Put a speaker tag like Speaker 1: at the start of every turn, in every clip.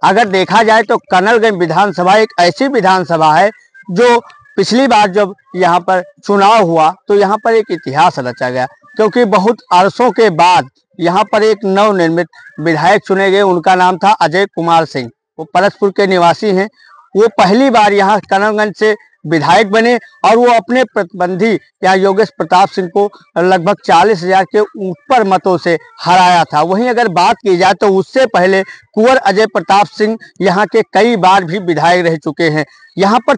Speaker 1: अगर देखा जाए तो कनलगंज विधानसभा एक ऐसी विधानसभा है जो पिछली बार जब यहाँ पर चुनाव हुआ तो यहाँ पर एक इतिहास रचा गया, क्योंकि बहुत अरसों के बाद यहाँ पर एक नवनिर्मित विधायक चुने गए। उनका नाम था अजय कुमार सिंह। वो परसपुर के निवासी हैं। वो पहली बार यहाँ कनलगंज से विधायक बने और वो अपने प्रतिद्वंदी यहाँ योगेश प्रताप सिंह को लगभग 40,000 के ऊपर मतों से हराया था। वहीं अगर बात की जाए तो उससे पहले कुंवर अजय प्रताप सिंह यहाँ के कई बार भी विधायक रह चुके हैं। यहाँ पर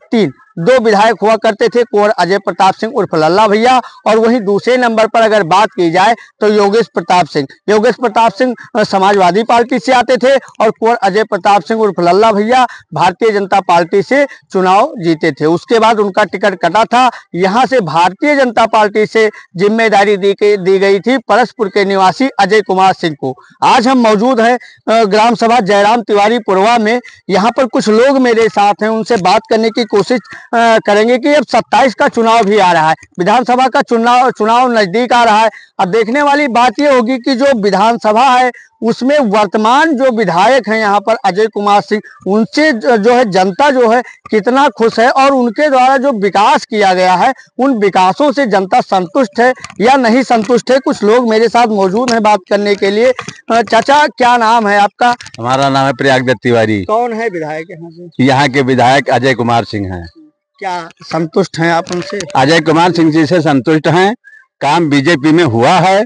Speaker 1: दो विधायक हुआ करते थे, कुंवर अजय प्रताप सिंह उर्फ लल्ला भैया, और वहीं दूसरे नंबर पर अगर बात की जाए तो योगेश प्रताप सिंह। योगेश प्रताप सिंह समाजवादी पार्टी से आते थे और कुंवर अजय प्रताप सिंह उर्फ लल्ला भैया भारतीय जनता पार्टी से चुनाव जीते थे। उसके बाद उनका टिकट कटा था। यहाँ से भारतीय जनता पार्टी से जिम्मेदारी दी गई थी परसपुर के निवासी अजय कुमार सिंह को। आज हम मौजूद हैं ग्राम सभा जयराम तिवारी पुरवा में। यहाँ पर कुछ लोग मेरे साथ हैं, उनसे बात करने की कोशिश करेंगे कि अब 27 का चुनाव भी आ रहा है, विधानसभा का चुनाव नजदीक आ रहा है। अब देखने वाली बात यह होगी कि जो विधानसभा है उसमें वर्तमान जो विधायक हैं यहाँ पर अजय कुमार सिंह, उनसे जो है जनता जो है कितना खुश है और उनके द्वारा जो विकास किया गया है उन विकासों से जनता संतुष्ट है या नहीं संतुष्ट है। कुछ लोग मेरे साथ मौजूद हैं बात करने के लिए। चाचा, क्या नाम है आपका?
Speaker 2: हमारा नाम है प्रयागदत्त तिवारी।
Speaker 1: कौन है विधायक यहाँ से?
Speaker 2: यहाँ के विधायक अजय कुमार सिंह हैं।
Speaker 1: क्या संतुष्ट हैं आप उनसे?
Speaker 2: अजय कुमार सिंह जी से संतुष्ट हैं। काम बीजेपी में हुआ है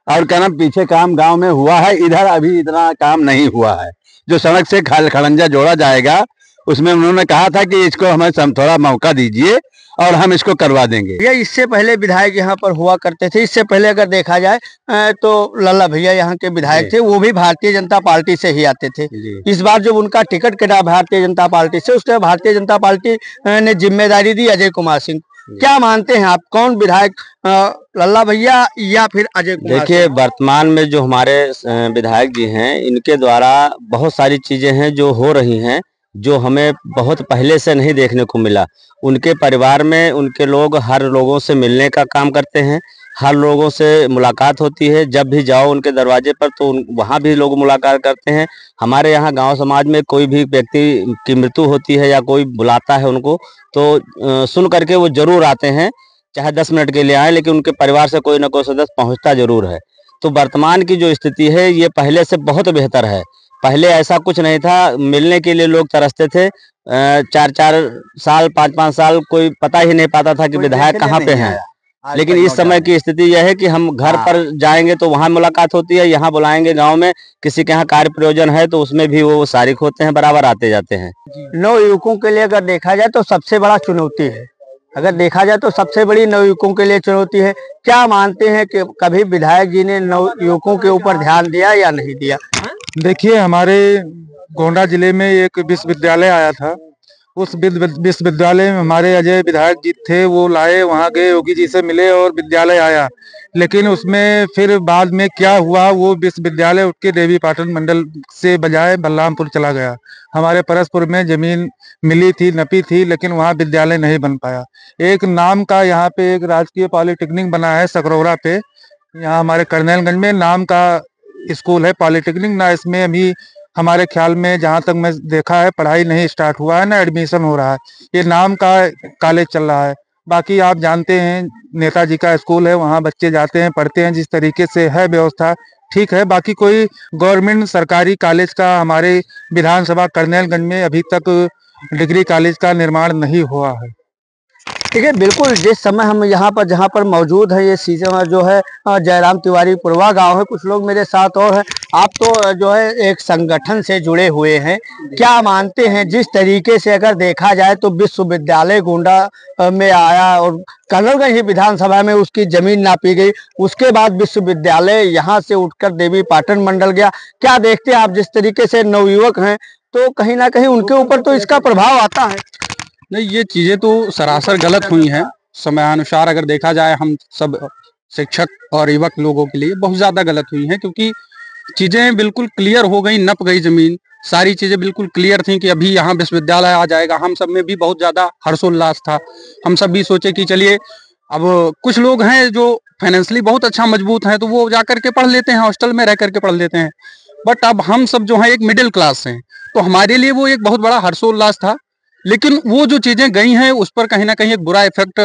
Speaker 2: और क्या नाम पीछे काम गांव में हुआ है, इधर अभी इतना काम नहीं हुआ है। जो सड़क से खड़ंजा जोड़ा जाएगा उसमें उन्होंने कहा था कि इसको हमें थोड़ा मौका दीजिए और हम इसको करवा देंगे।
Speaker 1: ये इससे पहले विधायक यहाँ पर हुआ करते थे। इससे पहले अगर देखा जाए तो लल्ला भैया यहाँ के विधायक थे, वो भी भारतीय जनता पार्टी से ही आते थे। इस बार जब उनका टिकट कटा भारतीय जनता पार्टी से, उसके भारतीय जनता पार्टी ने जिम्मेदारी दी अजय कुमार सिंह। क्या मानते हैं आप, कौन विधायक, लल्ला भैया या फिर अजय कुमार?
Speaker 3: देखिए, वर्तमान में जो हमारे विधायक जी हैं इनके द्वारा बहुत सारी चीजें हैं जो हो रही हैं जो हमें बहुत पहले से नहीं देखने को मिला। उनके परिवार में उनके लोग हर लोगों से मिलने का काम करते हैं, हर लोगों से मुलाकात होती है। जब भी जाओ उनके दरवाजे पर तो वहाँ भी लोग मुलाकात करते हैं। हमारे यहाँ गांव समाज में कोई भी व्यक्ति की मृत्यु होती है या कोई बुलाता है उनको तो सुन करके वो जरूर आते हैं, चाहे 10 मिनट के लिए आए, लेकिन उनके परिवार से कोई ना कोई सदस्य पहुँचता जरूर है। तो वर्तमान की जो स्थिति है ये पहले से बहुत बेहतर है। पहले ऐसा कुछ नहीं था, मिलने के लिए लोग तरसते थे। 4-4 साल 5-5 साल कोई पता ही नहीं पाता था कि विधायक कहाँ पे हैं। लेकिन इस समय की स्थिति यह है कि हम घर पर जाएंगे तो वहाँ मुलाकात होती है, यहाँ बुलाएंगे गांव में किसी के यहाँ कार्य प्रयोजन है तो उसमें भी वो शारिक होते हैं, बराबर आते जाते हैं।
Speaker 1: नवयुवकों के लिए अगर देखा जाए तो सबसे बड़ा चुनौती है। अगर देखा जाए तो सबसे बड़ी नवयुवकों के लिए चुनौती है। क्या मानते हैं कि कभी विधायक जी ने नवयुवकों के ऊपर ध्यान दिया या नहीं दिया?
Speaker 4: देखिए, हमारे गोंडा जिले में एक विश्वविद्यालय आया था। उस विश्वविद्यालय में हमारे अजय विधायक जी थे, वो लाए, वहाँ गए, योगी जी से मिले और विद्यालय आया। लेकिन उसमें फिर बाद में क्या हुआ, वो विश्वविद्यालय उठ के देवी पाटन मंडल से बजाय बलरामपुर चला गया। हमारे परसपुर में जमीन मिली थी, नपी थी, लेकिन वहाँ विद्यालय नहीं बन पाया। एक नाम का यहाँ पे एक राजकीय पॉलिटेक्निक बना है सकरौरा पे, यहाँ हमारे करनेलगंज में नाम का स्कूल है पॉलिटेक्निक ना। इसमें अभी हमारे ख्याल में जहाँ तक मैं देखा है पढ़ाई नहीं स्टार्ट हुआ है, ना एडमिशन हो रहा है। ये नाम का कॉलेज चल रहा है। बाकी आप जानते हैं नेताजी का स्कूल है, वहाँ बच्चे जाते हैं, पढ़ते हैं। जिस तरीके से है व्यवस्था ठीक है। बाकी कोई गवर्नमेंट सरकारी कॉलेज का हमारे विधानसभा करनेलगंज में अभी तक डिग्री कॉलेज का निर्माण नहीं हुआ है।
Speaker 1: ठीक है, बिल्कुल। जिस समय हम यहाँ पर जहाँ पर मौजूद है, ये सीजन जो है जयराम तिवारी पुरवा गांव है। कुछ लोग मेरे साथ और हैं। आप तो जो है एक संगठन से जुड़े हुए हैं, क्या मानते हैं जिस तरीके से अगर देखा जाए तो विश्वविद्यालय गोंडा में आया और कनलगंज विधानसभा में उसकी जमीन नापी गई, उसके बाद विश्वविद्यालय यहाँ से उठकर देवी पाटन मंडल गया। क्या देखते हैं आप, जिस तरीके से नवयुवक हैं तो कहीं ना कहीं उनके ऊपर तो इसका प्रभाव आता है?
Speaker 5: नहीं, ये चीज़ें तो सरासर गलत हुई हैं। समयानुसार अगर देखा जाए हम सब शिक्षक और युवक लोगों के लिए बहुत ज़्यादा गलत हुई हैं, क्योंकि चीज़ें बिल्कुल क्लियर हो गई, नप गई ज़मीन। सारी चीज़ें बिल्कुल क्लियर थी कि अभी यहाँ विश्वविद्यालय आ जाएगा। हम सब में भी बहुत ज़्यादा हर्षोल्लास था। हम सब भी सोचे कि चलिए, अब कुछ लोग हैं जो फाइनेंशियली बहुत अच्छा मजबूत हैं तो वो जा करके पढ़ लेते हैं, हॉस्टल में रह करके पढ़ लेते हैं। बट अब हम सब जो हैं एक मिडिल क्लास हैं, तो हमारे लिए वो एक बहुत बड़ा हर्षोल्लास था। लेकिन वो जो चीजें गई हैं उस पर कहीं ना कहीं एक बुरा इफेक्ट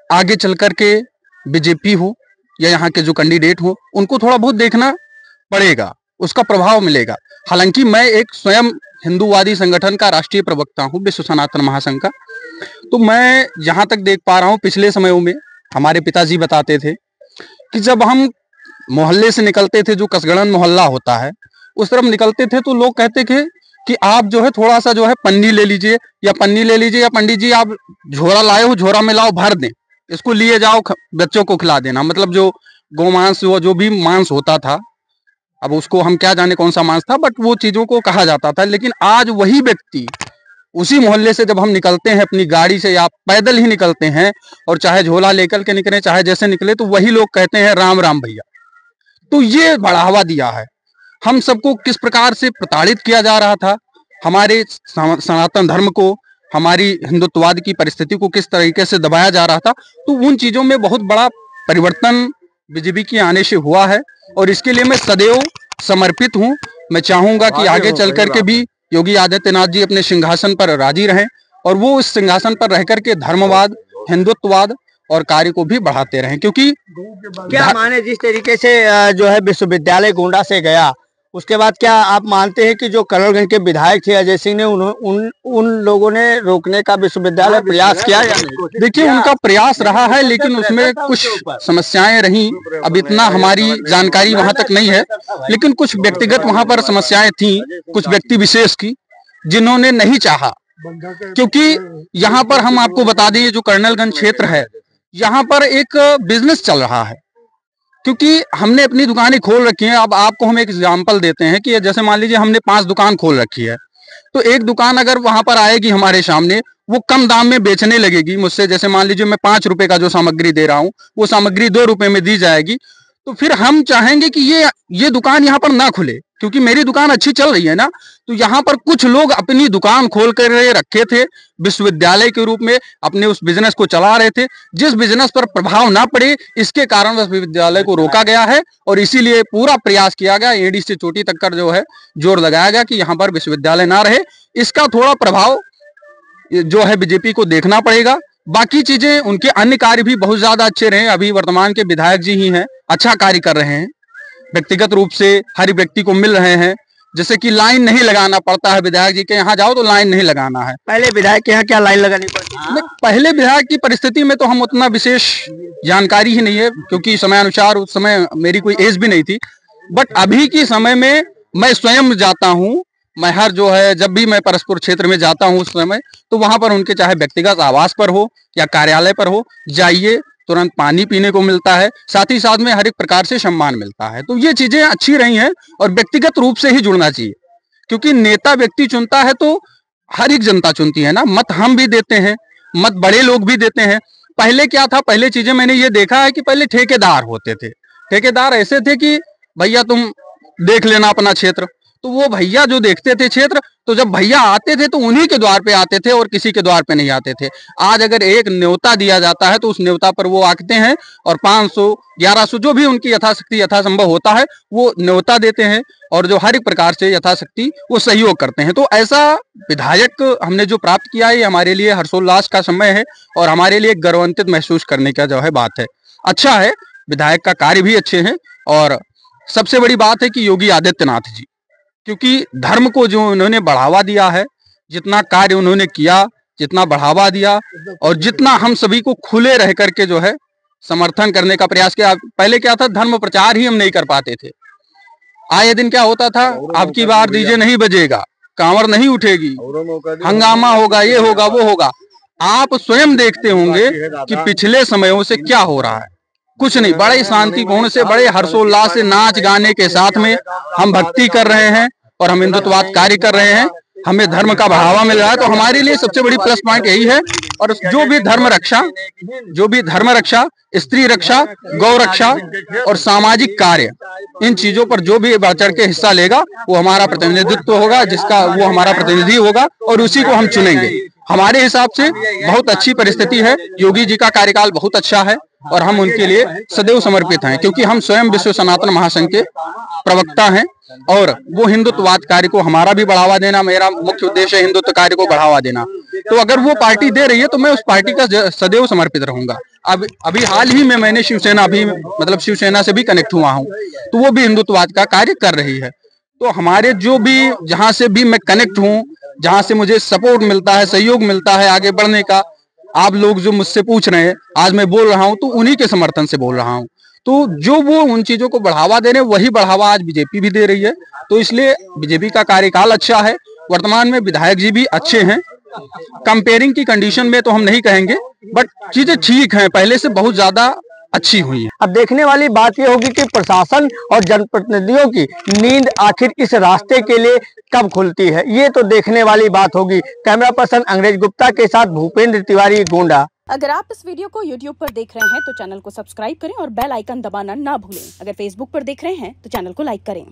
Speaker 5: आगे चल करके बीजेपी हो या यहाँ के जो कैंडिडेट हो उनको थोड़ा बहुत देखना पड़ेगा, उसका प्रभाव मिलेगा। हालांकि मैं एक स्वयं हिंदूवादी संगठन का राष्ट्रीय प्रवक्ता हूँ, विश्व सनातन महासंघ का, तो मैं जहां तक देख पा रहा हूँ पिछले समयों में हमारे पिताजी बताते थे कि जब हम मोहल्ले से निकलते थे, जो कसगड़न मोहल्ला होता है उस तरफ निकलते थे, तो लोग कहते थे कि आप जो है थोड़ा सा जो है पन्नी ले लीजिए या पंडित जी आप झोरा लाए हो, झोरा में लाओ भर दें, इसको लिए जाओ बच्चों को खिला देना। मतलब जो गोमांस जो भी मांस होता था, अब उसको हम क्या जाने कौन सा मांस था, बट वो चीजों को कहा जाता था। लेकिन आज वही व्यक्ति उसी मोहल्ले से जब हम निकलते हैं अपनी गाड़ी से या पैदल ही निकलते हैं और चाहे झोला लेकर के निकले चाहे जैसे निकले, तो वही लोग कहते हैं राम राम भैया। तो ये बढ़ावा दिया है। हम सबको किस प्रकार से प्रताड़ित किया जा रहा था, हमारे सनातन धर्म को, हमारी हिंदुत्ववाद की परिस्थिति को किस तरीके से दबाया जा रहा था, तो उन चीजों में बहुत बड़ा परिवर्तन बीजेपी के आने से हुआ है और इसके लिए मैं सदैव समर्पित हूं। मैं चाहूंगा कि आगे चल करके भी योगी आदित्यनाथ जी अपने सिंहासन पर राजी रहें और वो इस सिंहासन पर रह करके धर्मवाद, हिंदुत्ववाद और कार्य को भी बढ़ाते रहें। क्योंकि
Speaker 1: क्या माने जिस तरीके से जो है विश्वविद्यालय गोंडा से गया, उसके बाद क्या आप मानते हैं कि जो करणगंज के विधायक थे अजय सिंह ने उन लोगों ने रोकने का विश्वविद्यालय प्रयास किया या नहीं?
Speaker 5: देखिए उनका प्रयास रहा है, लेकिन उसमें कुछ समस्याएं रही। अब इतना हमारी जानकारी वहां तक नहीं है, लेकिन कुछ व्यक्तिगत वहां पर समस्याएं थी, कुछ व्यक्ति विशेष की, जिन्होंने नहीं चाहा। क्योंकि यहाँ पर हम आपको बता दें, जो कर्नलगंज क्षेत्र है यहाँ पर एक बिजनेस चल रहा है। क्योंकि हमने अपनी दुकानें खोल रखी हैं। अब आपको हम एक एग्जांपल देते हैं कि जैसे मान लीजिए हमने 5 दुकान खोल रखी है, तो एक दुकान अगर वहां पर आएगी हमारे सामने, वो कम दाम में बेचने लगेगी मुझसे। जैसे मान लीजिए मैं 5 रुपए का जो सामग्री दे रहा हूँ वो सामग्री 2 रुपए में दी जाएगी, तो फिर हम चाहेंगे कि ये दुकान यहाँ पर ना खुले, क्योंकि मेरी दुकान अच्छी चल रही है ना। तो यहाँ पर कुछ लोग अपनी दुकान खोल कर रखे थे, विश्वविद्यालय के रूप में अपने उस बिजनेस को चला रहे थे, जिस बिजनेस पर प्रभाव ना पड़े इसके कारण विश्वविद्यालय को रोका गया है और इसीलिए पूरा प्रयास किया गया, एडी से चोटी तक कर जो है जोर लगाया गया कि यहाँ पर विश्वविद्यालय ना रहे। इसका थोड़ा प्रभाव जो है बीजेपी को देखना पड़ेगा। बाकी चीजें उनके अन्य कार्य भी बहुत ज्यादा अच्छे रहे। अभी वर्तमान के विधायक जी ही हैं, अच्छा कार्य कर रहे हैं, व्यक्तिगत रूप से हर व्यक्ति को मिल रहे हैं। जैसे कि लाइन नहीं लगाना पड़ता है, विधायक जी के यहाँ जाओ तो लाइन नहीं लगाना है।
Speaker 1: पहले विधायक के यहाँ क्या लाइन लगानी पड़ती है?
Speaker 5: पहले विधायक की परिस्थिति में तो हम उतना विशेष जानकारी ही नहीं है, क्योंकि समय अनुसार उस समय मेरी कोई एज भी नहीं थी। बट अभी के समय में मैं स्वयं जाता हूँ, मैं हर जो है जब भी मैं परस्पर क्षेत्र में जाता हूँ उस समय, तो वहां पर उनके चाहे व्यक्तिगत आवास पर हो या कार्यालय पर हो, जाइए तुरंत पानी पीने को मिलता है, साथ ही साथ में हर एक प्रकार से सम्मान मिलता है। तो ये चीजें अच्छी रही हैं और व्यक्तिगत रूप से ही जुड़ना चाहिए, क्योंकि नेता व्यक्ति चुनता है तो हर एक जनता चुनती है ना। मत हम भी देते हैं, मत बड़े लोग भी देते हैं। पहले क्या था, पहले चीजें मैंने ये देखा है कि पहले ठेकेदार होते थे। ठेकेदार ऐसे थे कि भैया तुम देख लेना अपना क्षेत्र, तो वो भैया जो देखते थे क्षेत्र, तो जब भैया आते थे तो उन्हीं के द्वार पे आते थे और किसी के द्वार पे नहीं आते थे। आज अगर एक न्योता दिया जाता है तो उस न्योता पर वो आते हैं और 500 1100 जो भी उनकी यथाशक्ति यथासंभव होता है वो न्योता देते हैं और जो हर एक प्रकार से यथाशक्ति वो सहयोग करते हैं। तो ऐसा विधायक हमने जो प्राप्त किया है, ये हमारे लिए हर्षोल्लास का समय है और हमारे लिए गर्वान्वित महसूस करने का जो है बात है। अच्छा है, विधायक का कार्य भी अच्छे हैं और सबसे बड़ी बात है कि योगी आदित्यनाथ जी, क्योंकि धर्म को जो उन्होंने बढ़ावा दिया है, जितना कार्य उन्होंने किया, जितना बढ़ावा दिया और जितना हम सभी को खुले रह करके जो है समर्थन करने का प्रयास किया। पहले क्या था, धर्म प्रचार ही हम नहीं कर पाते थे। आए दिन क्या होता था, अब की बार डीजे नहीं बजेगा, कांवर नहीं उठेगी, हंगामा होगा, ये होगा वो होगा। आप स्वयं देखते होंगे कि पिछले समयों से क्या हो रहा है, कुछ नहीं, बड़े शांतिपूर्ण से, बड़े हर्षोल्लास से, नाच गाने के साथ में हम भक्ति कर रहे हैं और हम हिंदुत्ववाद कार्य कर रहे हैं, हमें धर्म का बढ़ावा मिल रहा है। तो हमारे लिए सबसे बड़ी प्लस पॉइंट यही है। और जो भी धर्म रक्षा, स्त्री रक्षा, गौ रक्षा और सामाजिक कार्य, इन चीजों पर जो भी बढ़ चढ़ के हिस्सा लेगा वो हमारा प्रतिनिधित्व होगा, जिसका वो हमारा प्रतिनिधि होगा और उसी को हम चुनेंगे। हमारे हिसाब से बहुत अच्छी परिस्थिति है। योगी जी का कार्यकाल बहुत अच्छा है, और हम उनके लिए सदैव समर्पित हैं, क्योंकि हम स्वयं विश्व सनातन महासंघ के प्रवक्ता हैं और वो हिंदुत्ववाद कार्य को हमारा भी बढ़ावा देना मेरा मुख्य उद्देश्य है, हिंदुत्व कार्य को बढ़ावा देना। तो अगर वो पार्टी दे रही है तो मैं उस पार्टी का सदैव समर्पित रहूंगा। अब अभी हाल ही में मैंने शिवसेना भी मतलब शिवसेना से भी कनेक्ट हुआ हूँ, तो वो भी हिंदुत्ववाद का कार्य कर रही है। तो हमारे जो भी जहां से भी मैं कनेक्ट हूँ, जहां से मुझे सपोर्ट मिलता है, सहयोग मिलता है आगे बढ़ने का, आप लोग जो मुझसे पूछ रहे हैं आज मैं बोल रहा हूं तो उन्हीं के समर्थन से बोल रहा हूं। तो जो वो उन चीजों को बढ़ावा दे रहे हैं वही बढ़ावा आज बीजेपी भी दे रही है। तो इसलिए बीजेपी का कार्यकाल अच्छा है, वर्तमान में विधायक जी भी अच्छे हैं। कंपेयरिंग की कंडीशन में तो हम नहीं कहेंगे, बट चीजें ठीक हैं, पहले से बहुत ज्यादा अच्छी हुई है।
Speaker 1: अब देखने वाली बात यह होगी कि प्रशासन और जनप्रतिनिधियों की नींद आखिर इस रास्ते के लिए कब खुलती है, ये तो देखने वाली बात होगी। कैमरा पर्सन अंग्रेज गुप्ता के साथ भूपेंद्र तिवारी, गोंडा।
Speaker 6: अगर आप इस वीडियो को YouTube पर देख रहे हैं तो चैनल को सब्सक्राइब करें और बेल आइकन दबाना ना भूलें। अगर Facebook पर देख रहे हैं तो चैनल को लाइक करें।